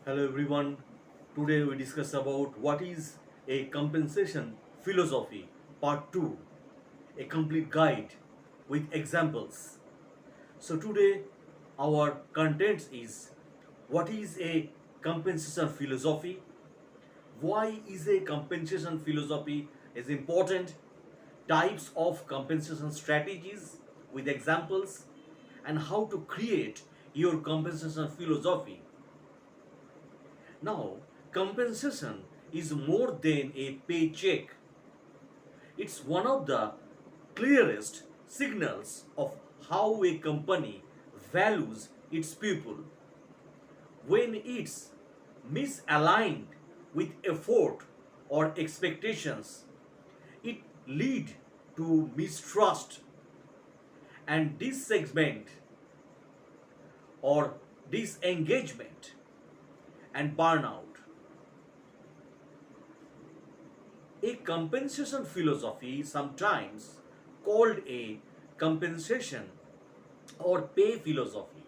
Hello everyone. Today we discuss about what is a compensation philosophy part 2, a complete guide with examples. So today our content is what is a compensation philosophy, why is a compensation philosophy is important, types of compensation strategies with examples, and how to create your compensation philosophy. Now, compensation is more than a paycheck. It's one of the clearest signals of how a company values its people. When it's misaligned with effort or expectations, it lead to mistrust and disengagement or disengagement and burnout. A compensation philosophy, sometimes called a compensation or pay philosophy,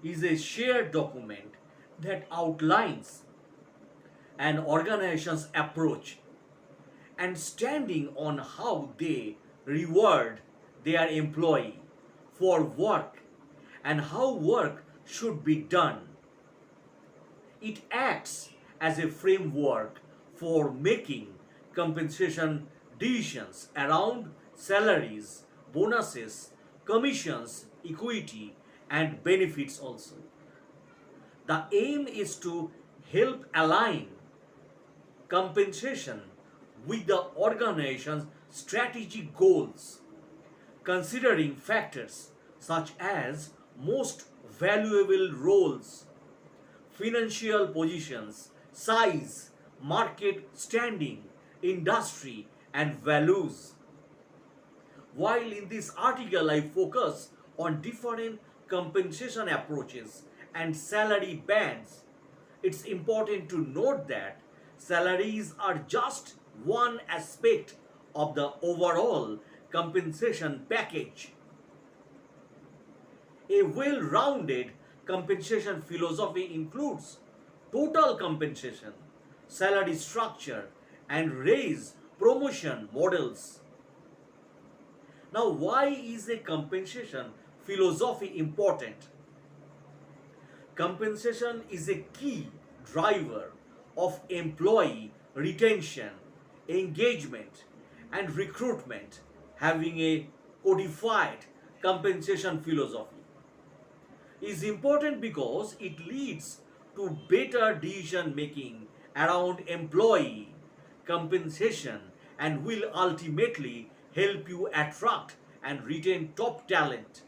is a shared document that outlines an organization's approach and standing on how they reward their employee for work and how work should be done. It acts as a framework for making compensation decisions around salaries, bonuses, commissions, equity, and benefits also. The aim is to help align compensation with the organization's strategic goals, considering factors such as most valuable roles, financial positions, size, market standing, industry, and values. While in this article I focus on different compensation approaches and salary bands, it's important to note that salaries are just one aspect of the overall compensation package. A well rounded compensation philosophy includes total compensation, salary structure, and raise promotion models. Now, why is a compensation philosophy important? Compensation is a key driver of employee retention, engagement, and recruitment. Having a codified compensation philosophy is important because it leads to better decision making around employee compensation and will ultimately help you attract and retain top talent.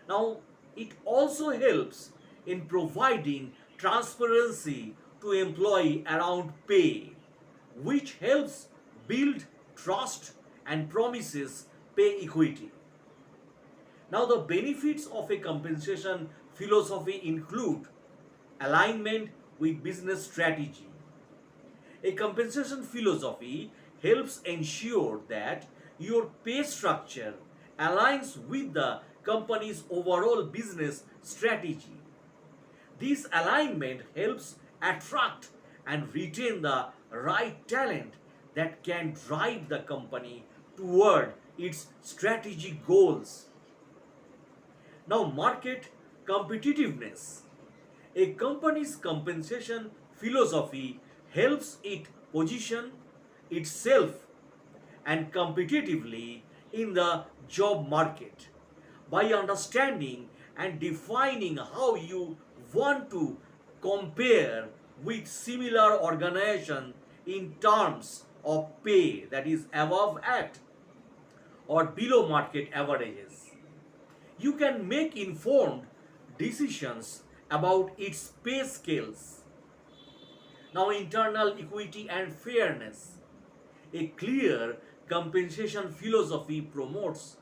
Now, it also helps in providing transparency to employee around pay, which helps build trust and promises pay equity. Now, the benefits of a compensation philosophy include alignment with business strategy. A compensation philosophy helps ensure that your pay structure aligns with the company's overall business strategy. This alignment helps attract and retain the right talent that can drive the company toward its strategic goals. Now, market competitiveness. A company's compensation philosophy helps it position itself and competitively in the job market by understanding and defining how you want to compare with similar organization in terms of pay that is above at or below market averages. You can make informed decisions about its pay scales. Now, internal equity and fairness. A clear compensation philosophy promotes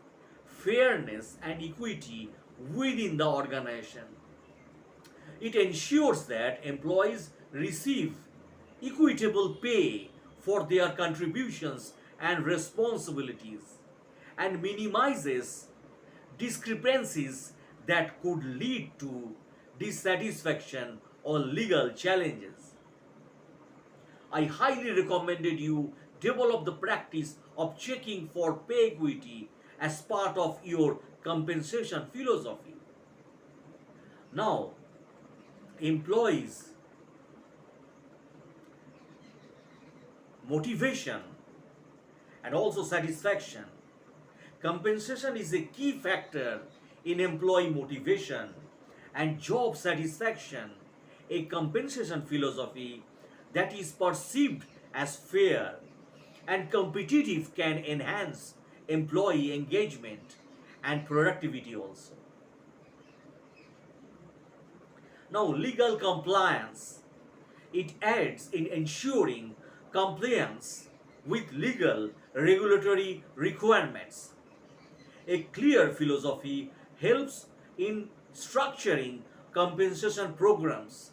fairness and equity within the organization. It ensures that employees receive equitable pay for their contributions and responsibilities and minimizes discrepancies that could lead to dissatisfaction or legal challenges. I highly recommended you develop the practice of checking for pay equity as part of your compensation philosophy. Now, employees' motivation and also satisfaction. Compensation is a key factor in employee motivation and job satisfaction. A compensation philosophy that is perceived as fair and competitive can enhance employee engagement and productivity also. Now, legal compliance. It aids in ensuring compliance with legal regulatory requirements. A clear philosophy helps in structuring compensation programs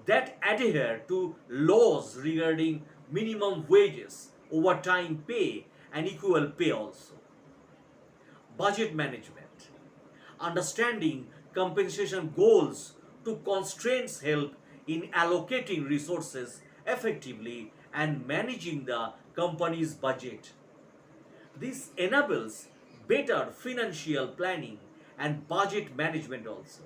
that adhere to laws regarding minimum wages, overtime pay, and equal pay also. Budget management. Understanding compensation goals to constraints help in allocating resources effectively and managing the company's budget. This enables better financial planning and budget management also.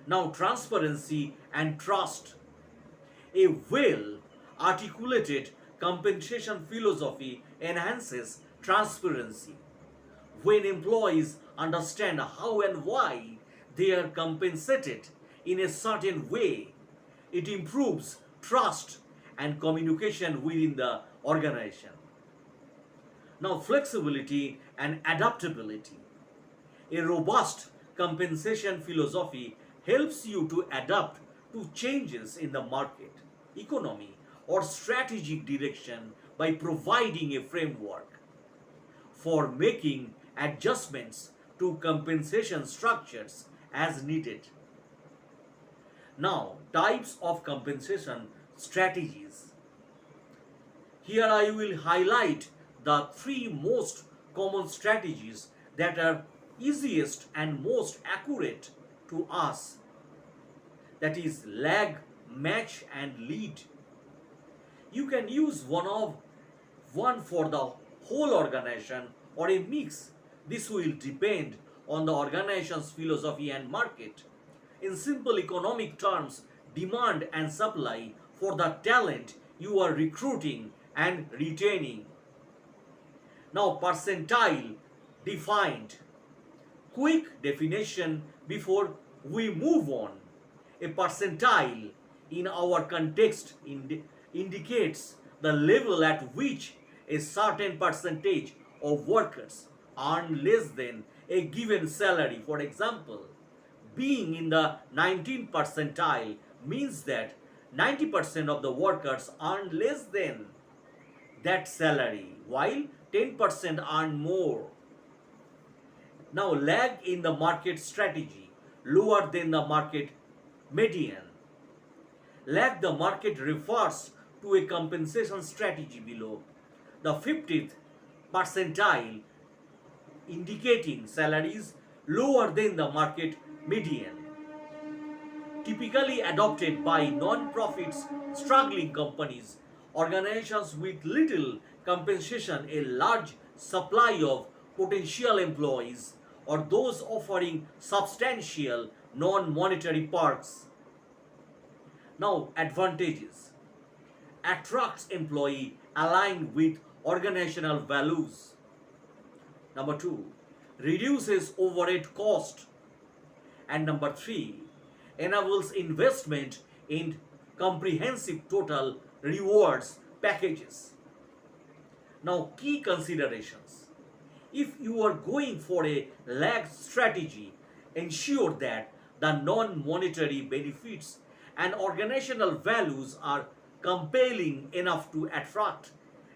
Now, transparency and trust. A well articulated compensation philosophy enhances transparency. When employees understand how and why they are compensated in a certain way, it improves trust and communication within the organization. Now, flexibility and adaptability. A robust compensation philosophy helps you to adapt to changes in the market, economy, or strategic direction by providing a framework for making adjustments to compensation structures as needed. Now, types of compensation strategies. Here I will highlight the three most common strategies that are easiest and most accurate to us, that is lag, match and lead. You can use one for the whole organization or a mix. This will depend on the organization's philosophy and market. In simple economic terms, demand and supply for the talent you are recruiting and retaining. Now, percentile defined. Quick definition before we move on. A percentile in our context indicates the level at which a certain percentage of workers earn less than a given salary. For example, being in the 19th percentile means that 90% of the workers earn less than that salary, while 10% earn more. Now, lag in the market strategy, lower than the market median. Lag the market refers to a compensation strategy below the 50th percentile, indicating salaries lower than the market median, typically adopted by non-profits, struggling companies, organizations with little compensation, a large supply of potential employees, or those offering substantial non-monetary perks. Now, advantages. Attracts employee aligned with organizational values. Number 2, reduces overhead cost. And number 3, enables investment in comprehensive total rewards packages. Now, key considerations. If you are going for a lag strategy, ensure that the non-monetary benefits and organizational values are compelling enough to attract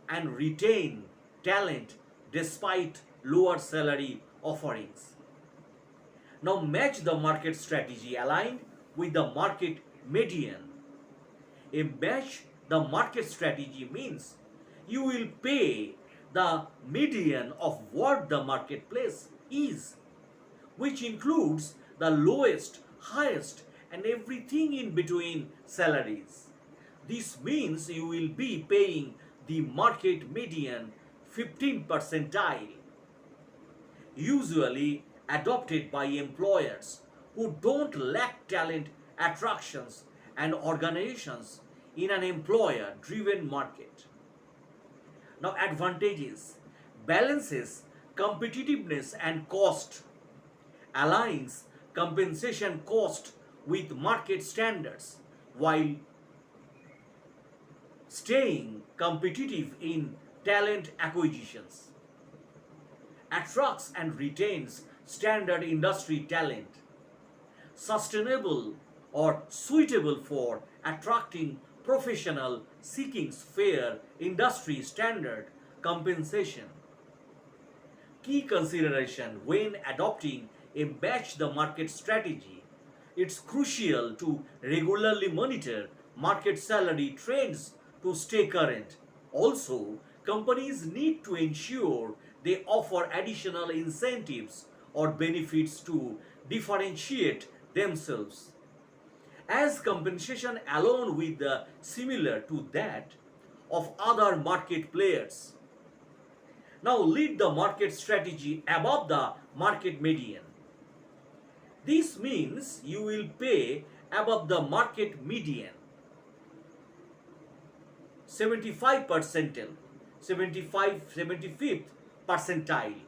and retain talent despite lower salary offerings. Now, match the market strategy aligned with the market median. A match the market strategy means you will pay the median of what the marketplace is, which includes the lowest, highest, and everything in between salaries. This means you will be paying the market median 15 percentile, usually adopted by employers who don't lack talent attractions and organizations in an employer driven market. Now, advantages balances competitiveness and cost, aligns compensation cost with market standards while staying competitive in talent acquisitions, attracts and retains standard industry talent, sustainable or suitable for attracting professional seeking fair industry standard compensation. Key consideration when adopting a match the market strategy. It's crucial to regularly monitor market salary trends to stay current. Also, companies need to ensure they offer additional incentives or benefits to differentiate themselves, as compensation alone with the similar to that of other market players. Now lead the market strategy above the market median. This means you will pay above the market median 75 percentile, 75th percentile.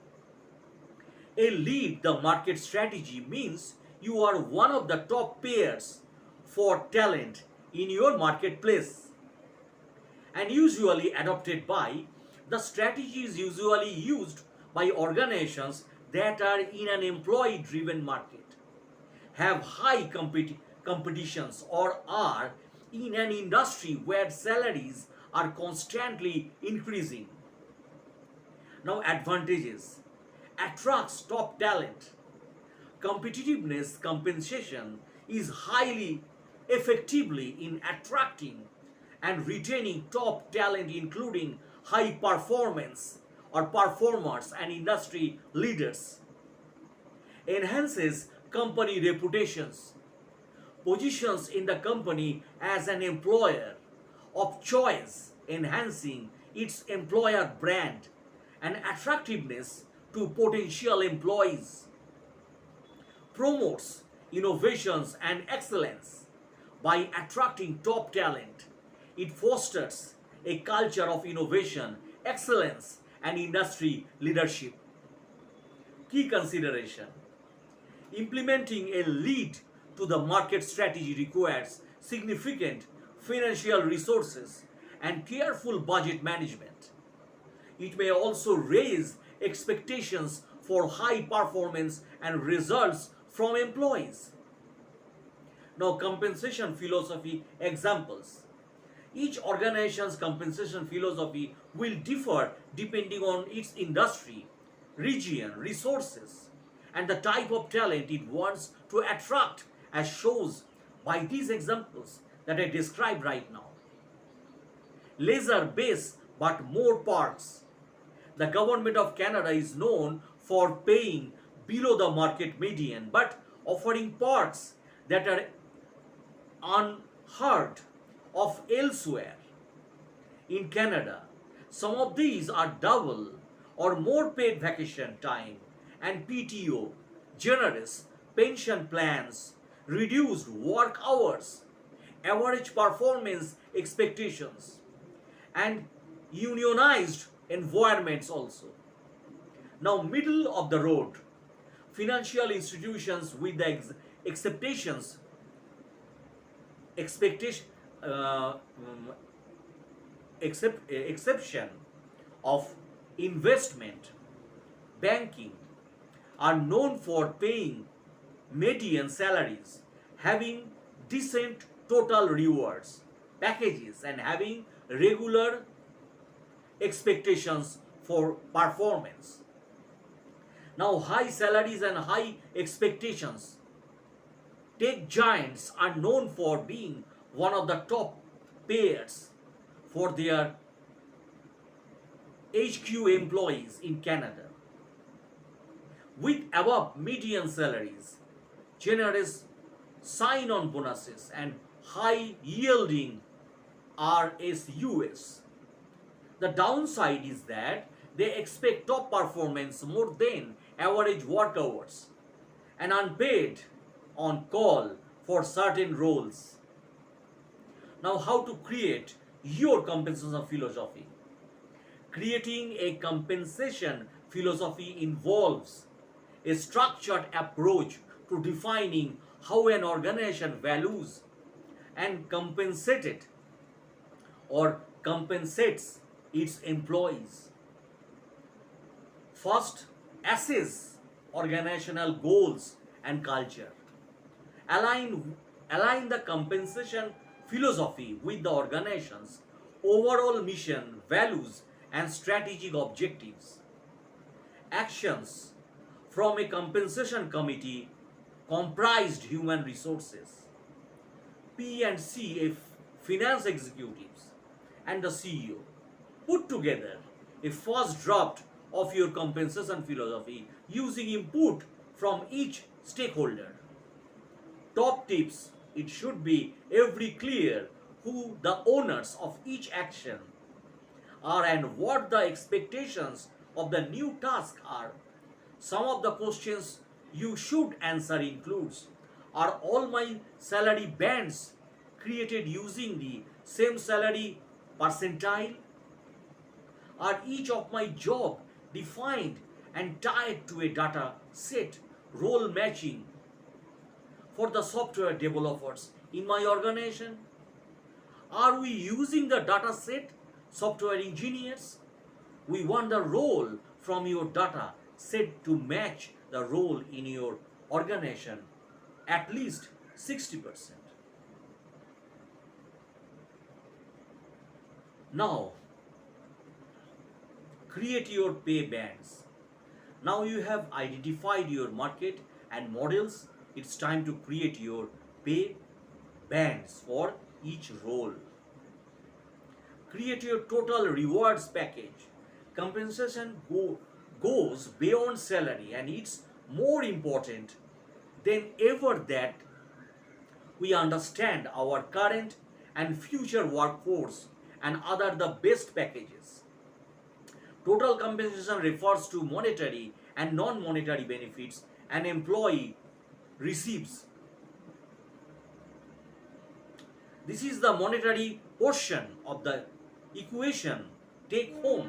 A lead the market strategy means you are one of the top payers for talent in your marketplace, and usually adopted by the strategy is usually used by organizations that are in an employee driven market, have high competitions, or are in an industry where salaries are constantly increasing. Now, advantages attracts top talent. Competitiveness compensation is highly effectively in attracting and retaining top talent, including high performance or performers and industry leaders. Enhances company reputations, positions in the company as an employer of choice, enhancing its employer brand and attractiveness to potential employees, promotes innovations and excellence by attracting top talent. It fosters a culture of innovation, excellence, and industry leadership. Key consideration implementing a lead to the market strategy requires significant financial resources and careful budget management. It may also raise expectations for high performance and results from employees. Now, compensation philosophy examples. Each organization's compensation philosophy will differ depending on its industry, region, resources, and the type of talent it wants to attract, as shows by these examples that I described right now. Lesser base but more perks. The government of Canada is known for paying below the market median but offering perks that are unheard of elsewhere. In Canada, some of these are double or more paid vacation time and PTO, generous pension plans, reduced work hours, average performance expectations, and unionized environments also. Now, middle of the road, financial institutions with the expectations, expectation, uh, um, exception of investment, banking, are known for paying median salaries, having decent total rewards, packages, and having regular expectations for performance. Now, high salaries and high expectations. Tech giants are known for being one of the top payers for their HQ employees in Canada. With above median salaries, generous sign on bonuses, and high yielding RSUs. The downside is that they expect top performance more than average work hours and unpaid on call for certain roles. Now, how to create your compensation philosophy? Creating a compensation philosophy involves a structured approach to defining how an organization values and compensates its employees. First, assess organizational goals and culture. Align, align the compensation philosophy with the organization's overall mission, values, and strategic objectives. Actions from a compensation committee comprised human resources, P and C, finance executives, and the CEO put together a first draft of your compensation philosophy using input from each stakeholder. Top tips: it should be every clear who the owners of each action are and what the expectations of the new task are. Some of the questions you should answer includes: are all my salary bands created using the same salary percentile? Are each of my job defined and tied to a data set role matching for the software developers in my organization? Are we using the data set software engineers? We want the role from your data set to match the role in your organization at least 60%. Now, create your pay bands. Now you have identified your market and models. It's time to create your pay bands for each role. Create your total rewards package. Goes beyond salary, and it's more important than ever that we understand our current and future workforce and other the best packages. Total compensation refers to monetary and non-monetary benefits an employee receives. This is the monetary portion of the equation take home,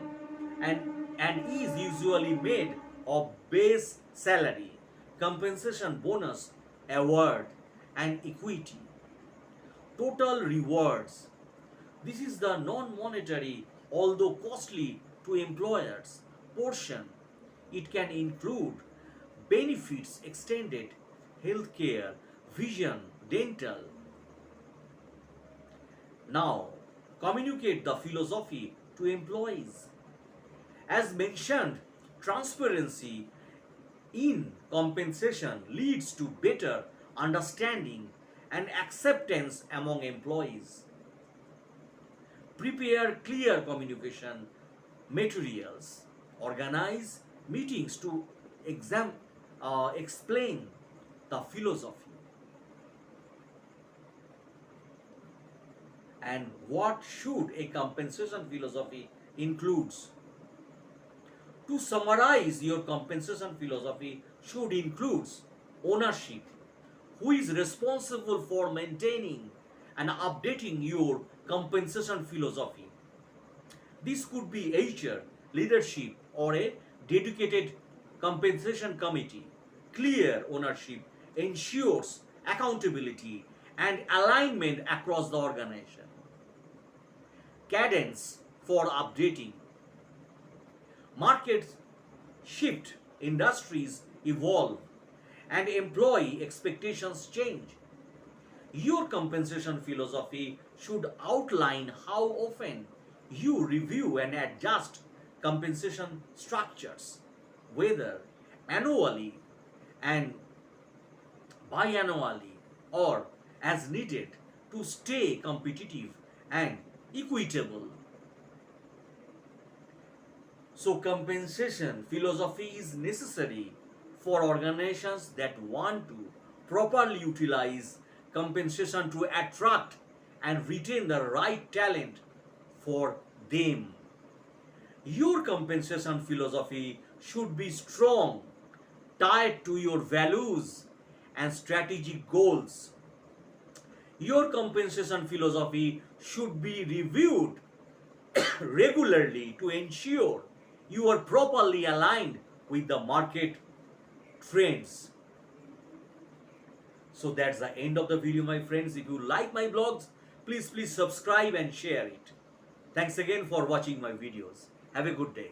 and, and is usually made of base salary, compensation bonus, award, and equity. Total rewards. This is the non-monetary, although costly to employers, portion. It can include benefits extended, healthcare, vision, dental. Now, communicate the philosophy to employees. As mentioned, transparency in compensation leads to better understanding and acceptance among employees. Prepare clear communication materials. Organize meetings to explain the philosophy. And what should a compensation philosophy includes? To summarize, your compensation philosophy should include ownership, who is responsible for maintaining and updating your compensation philosophy. This could be HR, leadership, or a dedicated compensation committee. Clear ownership ensures accountability and alignment across the organization. Cadence for updating. Markets shift, industries evolve, and employee expectations change. Your compensation philosophy should outline how often you review and adjust compensation structures, whether annually and biannually or as needed to stay competitive and equitable. So, compensation philosophy is necessary for organizations that want to properly utilize compensation to attract and retain the right talent for them. Your compensation philosophy should be strong, tied to your values and strategic goals. Your compensation philosophy should be reviewed regularly to ensure you are properly aligned with the market trends. So that's the end of the video, my friends. If you like my blogs, please subscribe and share it. Thanks again for watching my videos. Have a good day.